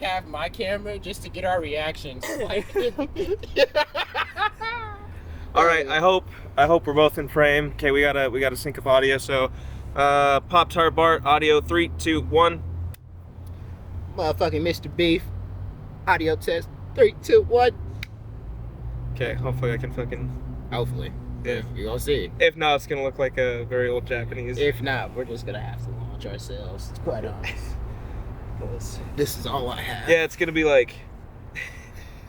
have my camera just to get our reactions. All right, I hope we're both in frame. Okay, we gotta sync up audio. So, PopTartBart, audio 3, 2, 1. Motherfucking Mr. Beef. Audio test. 3, 2, 1. Okay, hopefully I can fucking. Hopefully. Yeah. You're gonna see. If not, it's gonna look like a very old Japanese. If not, we're just gonna have to launch ourselves. It's quite honest. This is all I have. Yeah, it's gonna be like.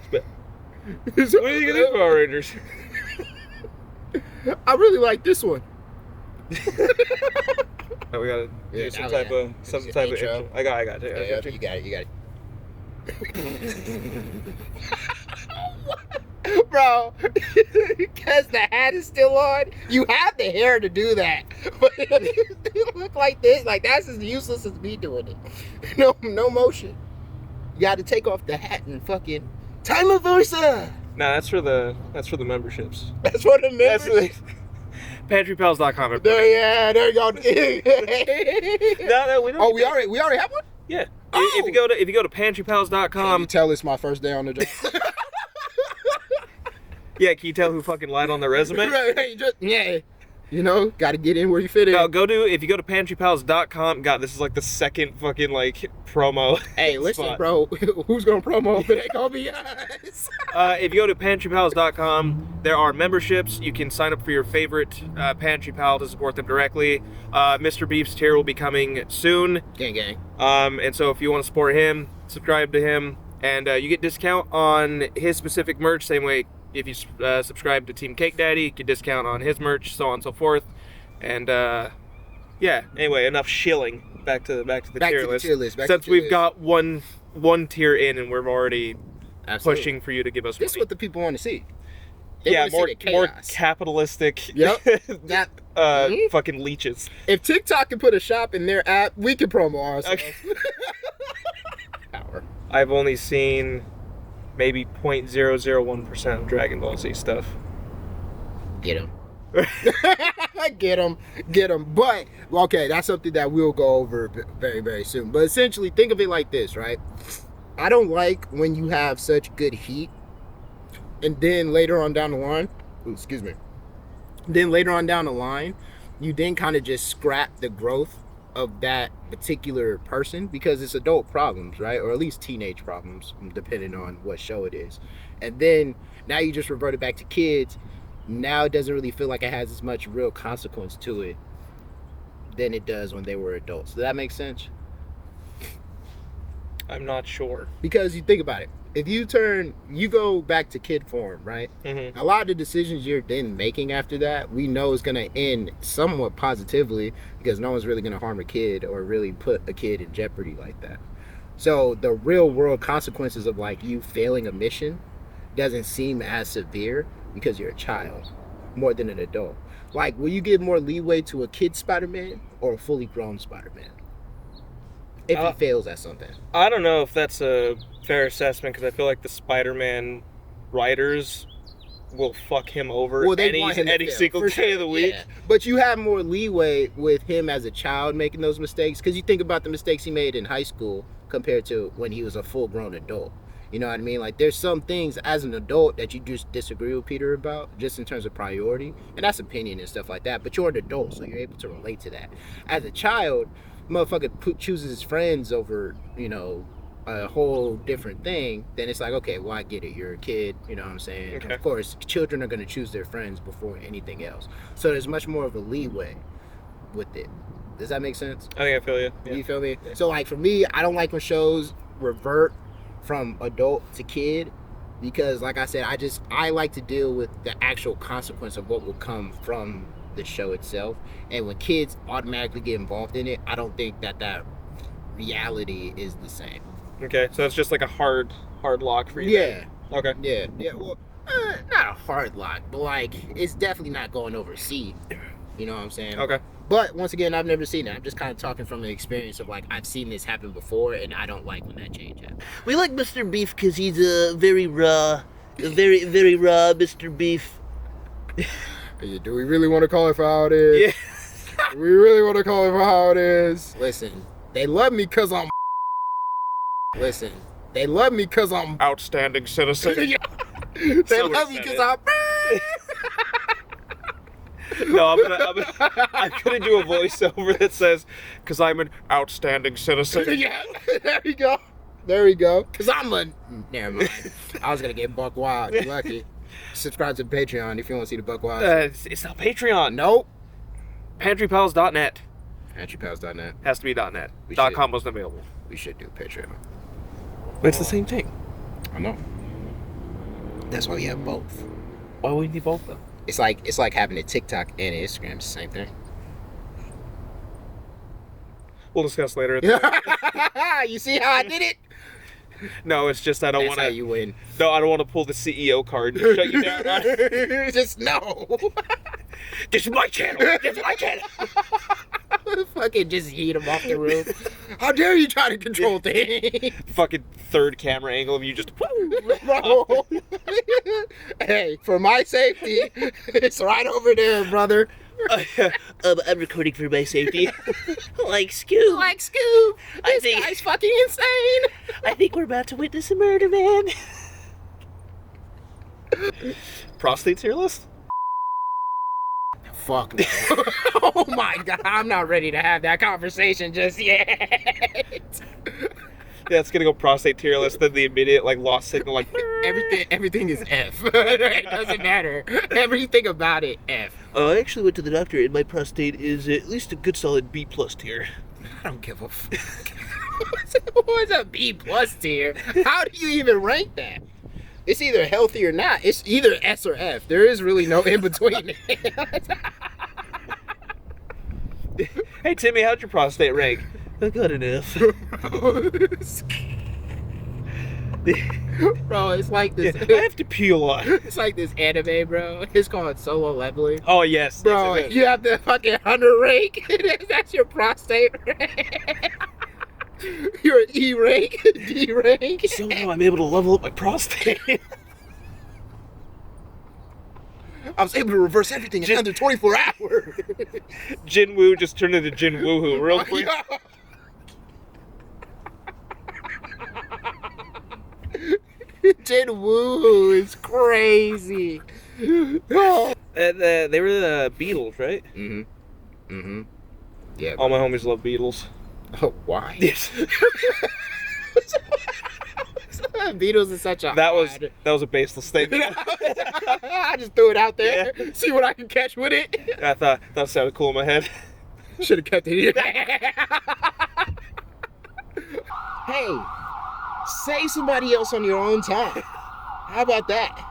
What are you gonna do, Power Rangers? I really like this one. Oh, we gotta do some type of intro. I got it. Yeah, you got it. Bro, because the hat is still on, you have the hair to do that. But you look like this, like that's as useless as me doing it. No motion. You got to take off the hat and fucking time of versa. Nah, that's for the memberships. That's for the members. PantryPals.com. There you go. No, we don't. Oh, we already have one. Yeah. Oh. If you go to PantryPals.com. Can you tell it's my first day on the job? Yeah, can you tell who fucking lied on their resume? Right, yeah. You know, got to get in where you fit in. No, if you go to PantryPals.com, God, this is like the second fucking like promo. Hey, listen, spot. bro, who's gonna promo if it ain't gonna be us? If you go to PantryPals.com, there are memberships. You can sign up for your favorite Pantry Pal to support them directly. Mr. Beef's tier will be coming soon. Gang. And so if you want to support him, subscribe to him, and you get discount on his specific merch. Same way. If you subscribe to Team Cake Daddy, you get discount on his merch, so on and so forth. And yeah, anyway, enough shilling. Back to the tier list. Since we've got one tier in and we're already pushing for you to give us money. This is what the people want to see. Yeah, more capitalistic. Yep. That fucking leeches. If TikTok can put a shop in their app, we can promo ourselves. Okay. I've only seen maybe 0.001% of Dragon Ball Z stuff. Get him. Get him. But, okay, that's something that we'll go over very, very soon. But essentially, think of it like this, right? I don't like when you have such good heat, and then later on down the line, you then kind of just scrap the growth of that particular person because it's adult problems, right? Or at least teenage problems, depending on what show it is. And then now you just revert it back to kids. Now it doesn't really feel like it has as much real consequence to it than it does when they were adults. Does that make sense? I'm not sure. Because you think about it. If you go back to kid form, right? Mm-hmm. A lot of the decisions you're then making after that, we know is going to end somewhat positively because no one's really going to harm a kid or really put a kid in jeopardy like that. So the real world consequences of like you failing a mission doesn't seem as severe because you're a child more than an adult. Like, will you give more leeway to a kid Spider-Man or a fully grown Spider-Man? If he fails at something. I don't know if that's a fair assessment because I feel like the Spider-Man writers will fuck him over any single day of the week. Yeah. But you have more leeway with him as a child making those mistakes because you think about the mistakes he made in high school compared to when he was a full-grown adult. You know what I mean? Like, there's some things as an adult that you just disagree with Peter about, just in terms of priority, and that's opinion and stuff like that. But you're an adult, so you're able to relate to that. As a child, motherfucker chooses his friends over, you know, a whole different thing, then it's like, okay, well, I get it. You're a kid, you know what I'm saying? Okay. Of course, children are going to choose their friends before anything else. So there's much more of a leeway with it. Does that make sense? I think I feel you. Yeah. You feel me? Yeah. So, like, for me, I don't like when shows revert from adult to kid because, like I said, I like to deal with the actual consequence of what will come from the show itself. And when kids automatically get involved in it, I don't think that reality is the same. Okay, so it's just like a hard lock for you. Yeah. Then. Okay. Yeah. Well, not a hard lock, but like it's definitely not going over C. You know what I'm saying? Okay. But once again, I've never seen it. I'm just kind of talking from the experience of like I've seen this happen before, and I don't like when that change happens. We like Mr. Beef because he's very raw, very very raw, Mr. Beef. Do we really want to call it for how it is? Yeah. We really want to call it for how it is. Listen, they love me because I'm. Listen, They love me because I'm outstanding citizen. Yeah. They Someone love me said because it. I'm No, I'm gonna do a voiceover that says, "Cause I'm an outstanding citizen." Yeah, there you go. There we go. Because I'm a... Never mind. I was going to get Buck Wild. You're lucky. Subscribe to Patreon if you want to see the Buck Wild. It's not Patreon. Nope. PantryPals.net. PantryPals.net. Has to be .net. We .com should. wasn't available. We should do Patreon. But it's the same thing. I know. That's why we have both. Why would we need both though? It's like having a TikTok and an Instagram. It's the same thing. We'll discuss later. You see how I did it? No, it's just I don't That's want how to. you win. No, I don't want to pull the CEO card and shut you down. Just no. This is my channel. This is my channel. Fucking just heat him off the roof. How dare you try to control things? Fucking third camera angle of you just. Bro. Hey, for my safety, it's right over there, brother. I'm recording for my safety. Like Scoob. Like Scoob. I This think- guy's fucking insane. I think we're about to witness a murder, man. Prostate tier list? Fuck no. Oh my god, I'm not ready to have that conversation just yet. Yeah, it's gonna go prostate tier list, then the immediate like lost signal, like Everything is F. It doesn't matter. Everything about it, F. I actually went to the doctor and my prostate is at least a good solid B plus tier. I don't give a fuck. What's a B plus tier? How do you even rank that? It's either healthy or not. It's either S or F. There is really no in between. Hey Timmy, how'd your prostate rank? Good enough. Bro, it's like this. I have to pee a lot. It's like this anime, bro. It's called solo leveling. Oh yes, Bro, yes, it is. you have the fucking hunter rank. That's your prostate rank. You're an E rank, D rank. Somehow I'm able to level up my prostate. I was able to reverse everything in under 24 hours. Jin Woo just turned into Jin Woohoo real quick. Jin Woo is crazy. Oh. They were the Beatles, right? Yeah. All my homies love Beatles. Oh, why? Yes. Beatles is such a That was a baseless statement. I just threw it out there. Yeah. See what I can catch with it. I thought that sounded cool in my head. Should have kept it in. Hey, say somebody else on your own time. How about that?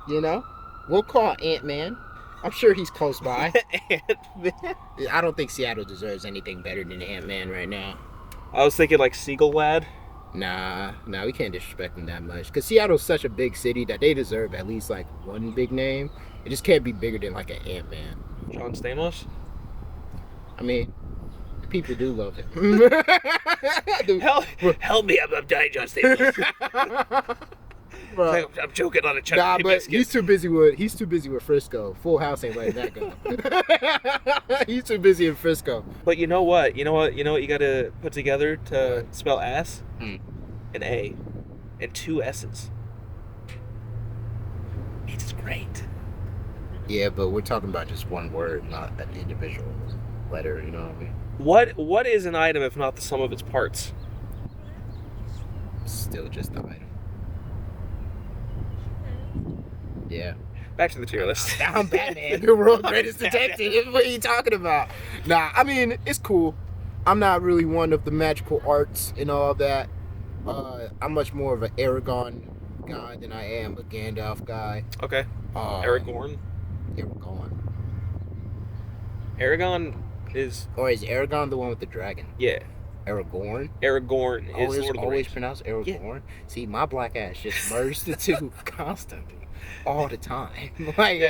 You know, we'll call Ant-Man. I'm sure he's close by. Ant-Man. I don't think Seattle deserves anything better than Ant-Man right now. I was thinking like Seagull Lad. Nah, we can't disrespect them that much. Because Seattle's such a big city that they deserve at least like one big name. It just can't be bigger than like an Ant-Man. John Stamos. I mean, people do love him. Help me, I'm dying, John Stamos. Bro. I'm joking on a Chuck Nah, E. but biscuit. he's too busy with Frisco. Full House ain't letting that go. He's too busy in Frisco. But you know what? You gotta put together to spell ass? Hmm. An A. And two S's. It's great. Yeah, but we're talking about just one word, not an individual letter, you know what I mean? What is an item if not the sum of its parts? Still just the item. Yeah. Back to the tier list. I'm Batman, the world's greatest detective. What are you talking about? Nah, I mean, it's cool. I'm not really one of the magical arts and all that. I'm much more of an Aragon guy than I am a Gandalf guy. Okay. Aragorn. Aragon is... Or is Aragon the one with the dragon? Yeah. Aragorn? Always Lord of the Always Rings. pronounced Aragorn? See, my black ass just merged the two constantly. All the time. Like,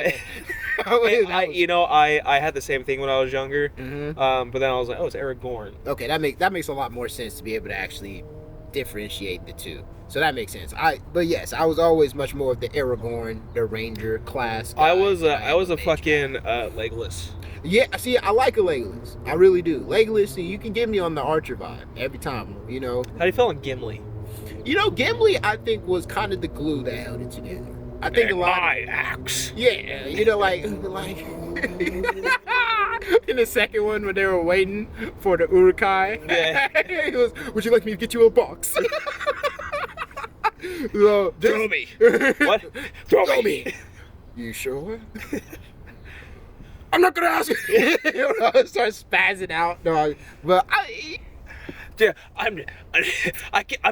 I had the same thing when I was younger. Mhm. But then I was like, oh, it's Aragorn. Okay, that makes a lot more sense to be able to actually differentiate the two. So that makes sense. But yes, I was always much more of the Aragorn, the Ranger class. I was a mage fucking guy. Legolas. Yeah, see, I like a Legolas. I really do. Legolas, see, you can get me on the Archer vibe every time. You know, How do you feel on Gimli? You know, Gimli, I think, was kind of the glue that held it together. I think a lot. My axe. Yeah, you know, like in the second one when they were waiting for the Urukai. Yeah. It was, would you like me to get you a box? So, Throw me. What? Throw me. You sure? I'm not gonna ask you. You know, start spazzing out, dog. But Yeah, I'm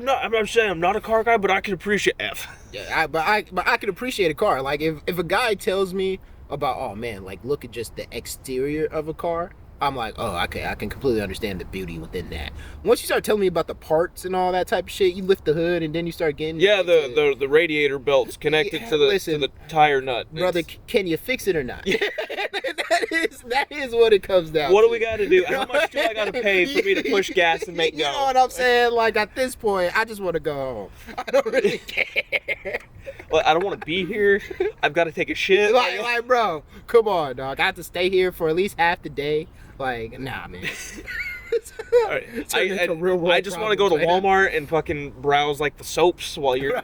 not saying I'm not a car guy, but I can appreciate F. yeah, but I can appreciate a car. Like if a guy tells me about, oh man, like look at just the exterior of a car, I'm like, oh, okay, I can completely understand the beauty within that. Once you start telling me about the parts and all that type of shit, you lift the hood and then you start getting The radiator belt's connected to the tire nut. Brother, can you fix it or not? that is what it comes down. What to. do we got to do? How much do I got to pay for me to push gas and make go? You know what I'm saying? Like at this point, I just want to go home. I don't really care. Well, I don't want to be here. I've got to take a shit. Like, bro, come on, dog. I have to stay here for at least half the day. Like, nah, man. Right. I just want to go to Walmart and fucking browse like the soaps while you're.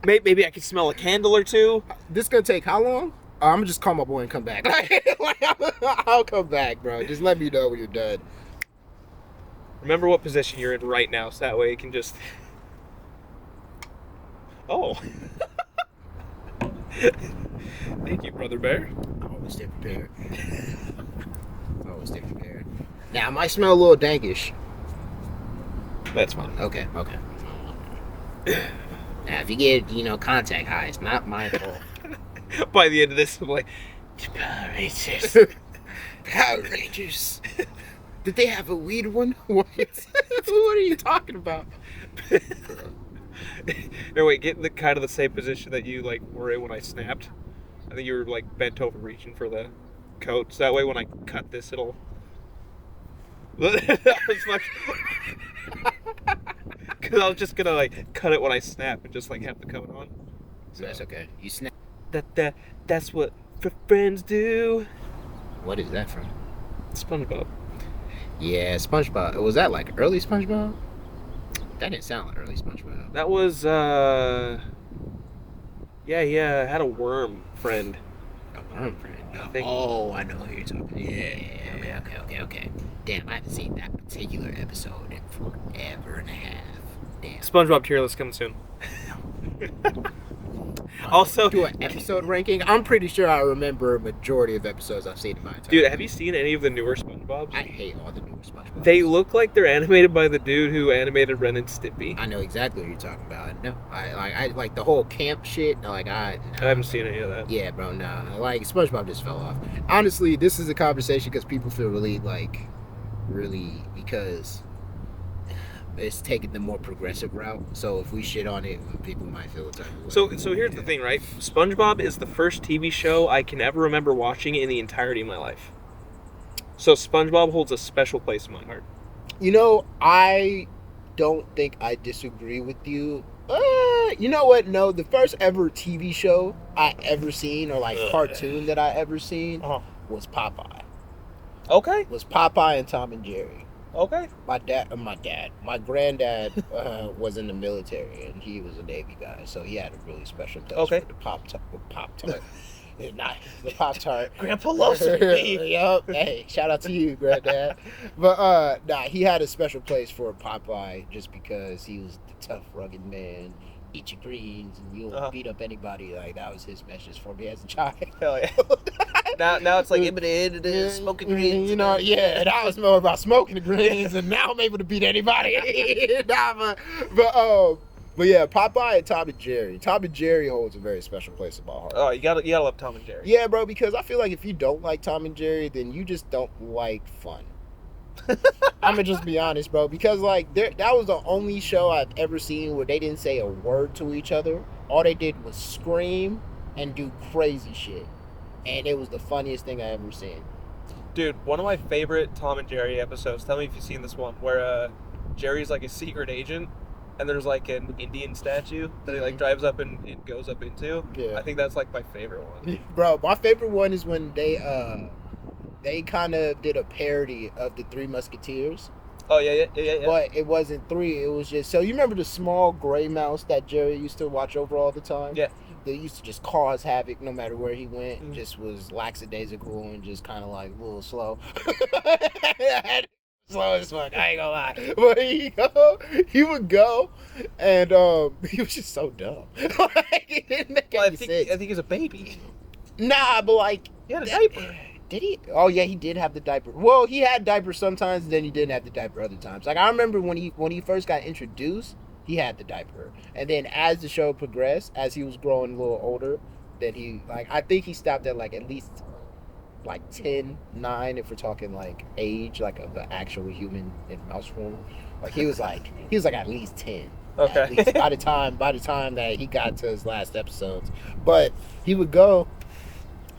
Maybe I could smell a candle or two. This gonna take how long? I'm gonna just call my boy and come back. I'll come back, bro. Just let me know when you're done. Remember what position you're in right now, so that way you can just. Oh. Thank you, Brother Bear. I always stay prepared. Now, I might smell a little dankish. That's fine. Okay. Now, if you get, contact high, it's not my fault. By the end of this, I'm like, Power Rangers. Power Rangers. Did they have a weed one? What are you talking about? No, wait, get in the kind of the same position that you like were in when I snapped. I think you were like bent over reaching for the coat, so that way when I cut this, it'll. Because I was just gonna like cut it when I snap and just like have the coat on. So that's okay. You snap. That's what friends do. What is that from? SpongeBob. Yeah, SpongeBob. Was that like early SpongeBob? That didn't sound like early SpongeBob. That was yeah, I had a worm friend. A worm friend? I think. Oh, I know who you're talking about. Yeah. Okay. Damn, I haven't seen that particular episode in forever and a half. Damn. SpongeBob tier list coming soon. Also, do an episode ranking. I'm pretty sure I remember a majority of episodes I've seen in my entire dude, life. have you seen any of the newer SpongeBobs? I hate all the newer SpongeBobs. They look like they're animated by the dude who animated Ren and Stimpy. I know exactly what you're talking about. No, I like the whole camp shit. Like I haven't seen any of that. Yeah, bro. No, like SpongeBob just fell off. Honestly, this is a conversation because people feel really because it's taking the more progressive route. So if we shit on it, people might feel the type of way. So here's the thing, right? SpongeBob is the first TV show I can ever remember watching in the entirety of my life. So SpongeBob holds a special place in my heart. I don't think I disagree with you. You know what? No, the first ever TV show I ever seen, or like cartoon that I ever seen, was Popeye. Okay. Was Popeye and Tom and Jerry. Okay. My granddad was in the military, and he was a Navy guy, so he had a really special touch for the Pop-Tart. Not the Pop-Tart. Grandpa loves it. Yup. Hey, shout out to you, Granddad. But he had a special place for Popeye just because he was the tough, rugged man. Eat your greens and you'll beat up anybody. Like that was his message for me as a child. Hell yeah. now it's like smoking greens. Yeah, that was more about smoking the greens, and now I'm able to beat anybody. But yeah, Popeye and Tom and Jerry. Tom and Jerry holds a very special place in my heart. Oh, you gotta love Tom and Jerry. Yeah, bro, because I feel like if you don't like Tom and Jerry, then you just don't like fun. I'm gonna just be honest, bro, because like that was the only show I've ever seen where they didn't say a word to each other. All they did was scream and do crazy shit, and it was the funniest thing I ever seen. Dude, one of my favorite Tom and Jerry episodes. Tell me if you've seen this one, where Jerry's like a secret agent, and there's like an Indian statue that he like drives up and goes up into. Yeah, I think that's like my favorite one. Bro, my favorite one is when they kind of did a parody of the Three Musketeers. Oh yeah. But it wasn't 3. It was just so you remember the small gray mouse that Jerry used to watch over all the time. Yeah. That used to just cause havoc no matter where he went. Just was lackadaisical and just kind of like a little slow. Slow as fuck. I ain't gonna lie. But he would go, and he was just so dumb. Like, it didn't make any sense. I think he's a baby. Nah, but like He had a diaper. Did he? Oh yeah, he did have the diaper. Well, he had diapers sometimes, and then he didn't have the diaper other times. Like I remember when he first got introduced, he had the diaper, and then as the show progressed, as he was growing a little older, then he I think he stopped at like at least like 10, 9 if we're talking like age, like of the actual human in mouse form. Like he was like at least 10. Okay. At least by the time that he got to his last episodes, but he would go.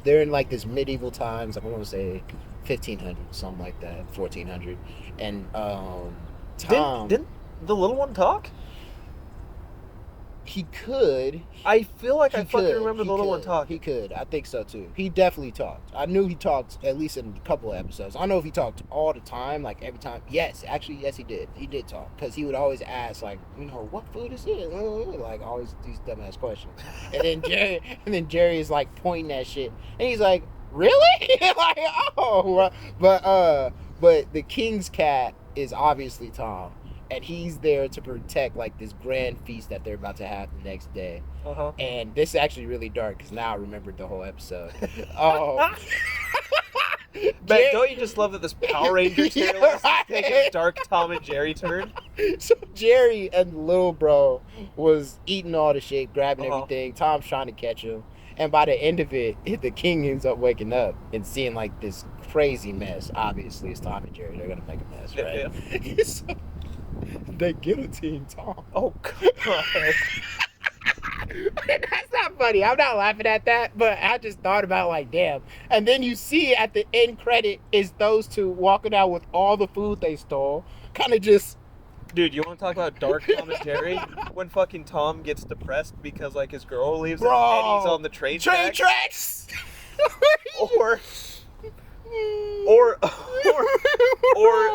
They're in like this medieval times. I want to say 1500, something like that, 1400, and Tom Didn't the little one talk? he could. I feel like He I fucking could, remember he the little one could, talk. He could. I think so too. He definitely talked. I knew he talked at least in a couple of episodes. I don't know if he talked all the time, like every time. Yes, actually, yes, he did. He did talk because he would always ask, like, what food is it? Like always these dumbass questions. And then Jerry is like pointing at shit, and he's like, really? Like, oh, but the king's cat is obviously Tom. And he's there to protect like this grand feast that they're about to have the next day. Uh-huh. And this is actually really dark because now I remembered the whole episode. Oh, But don't you just love that this Power Ranger tier list is taking a dark Tom and Jerry turn? So Jerry and the little bro was eating all the shit, grabbing Uh-huh. everything. Tom's trying to catch him. And by the end of it, the king ends up waking up and seeing like this crazy mess. Obviously, it's Tom and Jerry. They're going to make a mess, right? Yeah. So, they guillotine Tom. Oh, God. That's not funny. I'm not laughing at that, but I just thought about like, damn. And then you see at the end credit is those two walking out with all the food they stole. Kind of just... Dude, you want to talk about dark Tom and Jerry? When fucking Tom gets depressed because like his girl leaves him and he's on the train tracks. or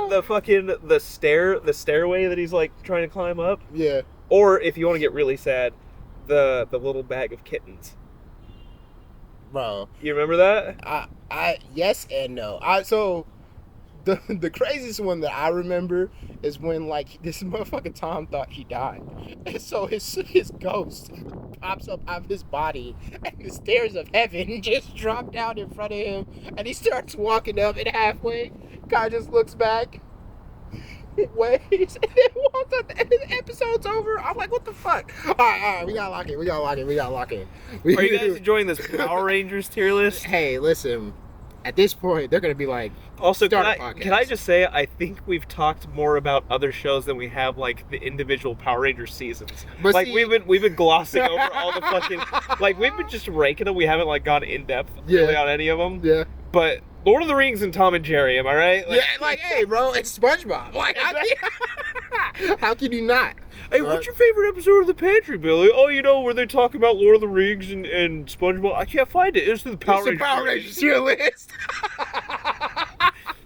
the fucking the stairway that he's like trying to climb up. Yeah. Or if you want to get really sad, the little bag of kittens. Bro. You remember that? I yes and no. So the craziest one that I remember is when like this motherfucking Tom thought he died, and so his ghost pops up out of his body, and the stairs of heaven just drop down in front of him, and he starts walking up, and halfway, guy just looks back, waves, and then walks up, and the episode's over. I'm like, what the fuck? All right, we gotta lock in. Are you guys enjoying this Power Rangers tier list? Hey, listen. At this point, they're gonna be like. Also, can I just say, I think we've talked more about other shows than we have like the individual Power Rangers seasons. But like see, we've been glossing over all the fucking like we've been just ranking them. We haven't like gone in depth really on any of them. Yeah. But Lord of the Rings and Tom and Jerry, am I right? Like, yeah, like hey, bro, it's SpongeBob. Like, how can you not? Hey, what's your favorite episode of the Pantry, Billy? Oh, where they talk about Lord of the Rings and SpongeBob. I can't find it. It's the Power Rangers tier list.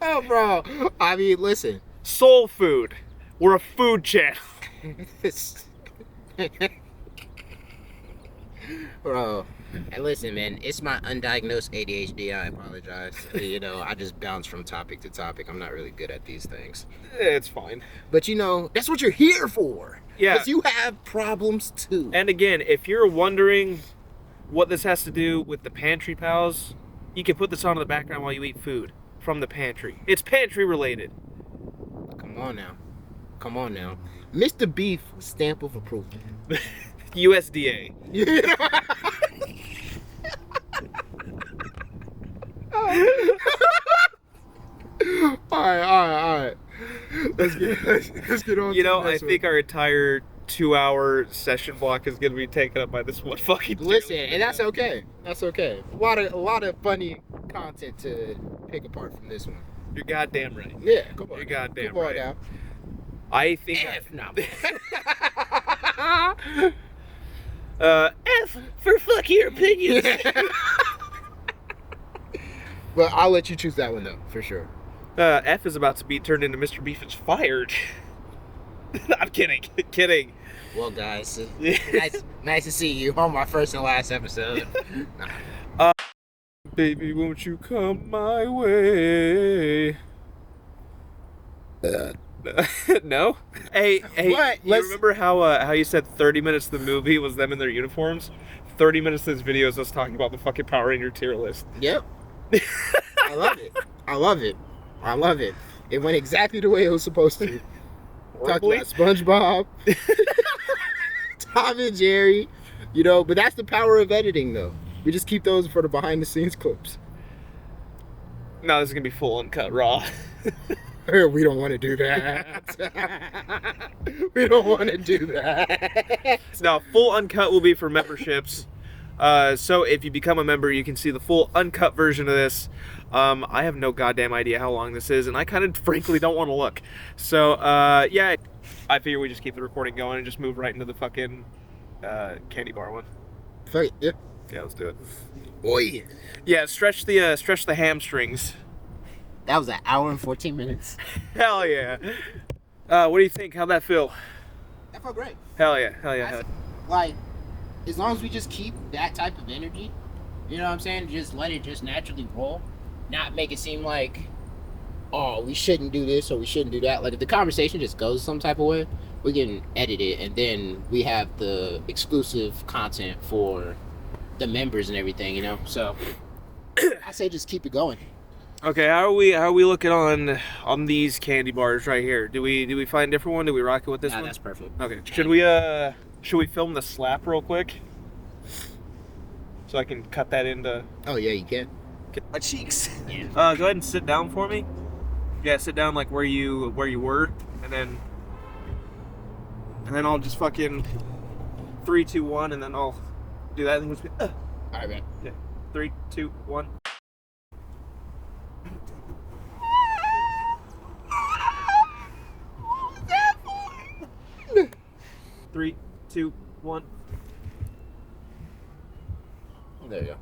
Oh, bro. I mean, listen. Soul Food. We're a food channel. Bro. Hey, listen, man. It's my undiagnosed ADHD. I apologize. I just bounce from topic to topic. I'm not really good at these things. It's fine. But that's what you're here for. Yeah. Because you have problems too. And again, if you're wondering what this has to do with the Pantry Pals, you can put this on in the background while you eat food from the pantry. It's pantry related. Come on now. Mr. Beef, stamp of approval. USDA. All right. Let's get on. I think our entire 2-hour session block is going to be taken up by this one fucking. Listen, and that's okay. A lot of funny content to pick apart from this one. You're goddamn right. Yeah, come on. You're goddamn come right. On now. I think. F for fuck your opinions. But I'll let you choose that one though, for sure. F is about to be turned into Mr. Beef is fired. I'm kidding. Kidding. Well, guys, nice to see you on my first and last episode. Baby, won't you come my way? No? Hey, What? you remember how you said 30 minutes of the movie was them in their uniforms? 30 minutes of this video is us talking about the fucking Power Ranger tier list. Yep. I love it. I love it. I love it. It went exactly the way it was supposed to. Talked about SpongeBob, Tom and Jerry, you know, but that's the power of editing, though. We just keep those for the behind-the-scenes clips. No, this is gonna be full uncut raw. We don't want to do that. We don't want to do that. Now, full uncut will be for memberships. So if you become a member, you can see the full uncut version of this. I have no goddamn idea how long this is, and I kind of frankly don't want to look. So, yeah, I figure we just keep the recording going and just move right into the fucking candy bar one. Fuck it, yeah. Yeah, let's do it. Boy. Yeah, stretch the hamstrings. That was an hour and 14 minutes. Hell yeah. What do you think? How'd that feel? That felt great. Hell yeah. Hell yeah. Hell yeah. Like, as long as we just keep that type of energy, you know what I'm saying? Just let it just naturally roll. Not make it seem like, oh, we shouldn't do this or we shouldn't do that. Like, if the conversation just goes some type of way, we can edit it, and then we have the exclusive content for the members and everything, you know? So, I say just keep it going. Okay, how are we looking on these candy bars right here? Do we find a different one? Do we rock it with this one? That's perfect. Okay. Should we film the slap real quick? So I can cut that into Oh, yeah, you can. get my cheeks. Yeah. Go ahead and sit down for me. Yeah, sit down like where you were, and then I'll just fucking 3, 2, 1, and then I'll do that. All right, man. Yeah. 3, 2, 1. 3, 2, 1. There you go.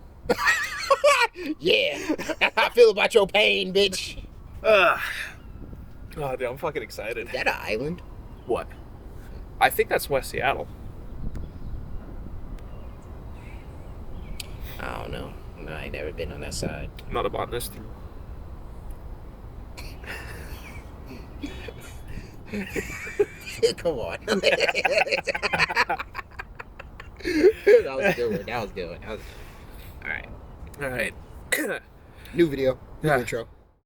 Yeah. How I feel about your pain, bitch. Oh, dude, I'm fucking excited. Is that an island? What? I think that's West Seattle. I don't know. No, I ain't never been on that side. I'm not a botanist. Come on. That was a good one. That was a good one. All right. All right. New video. New Yeah. intro.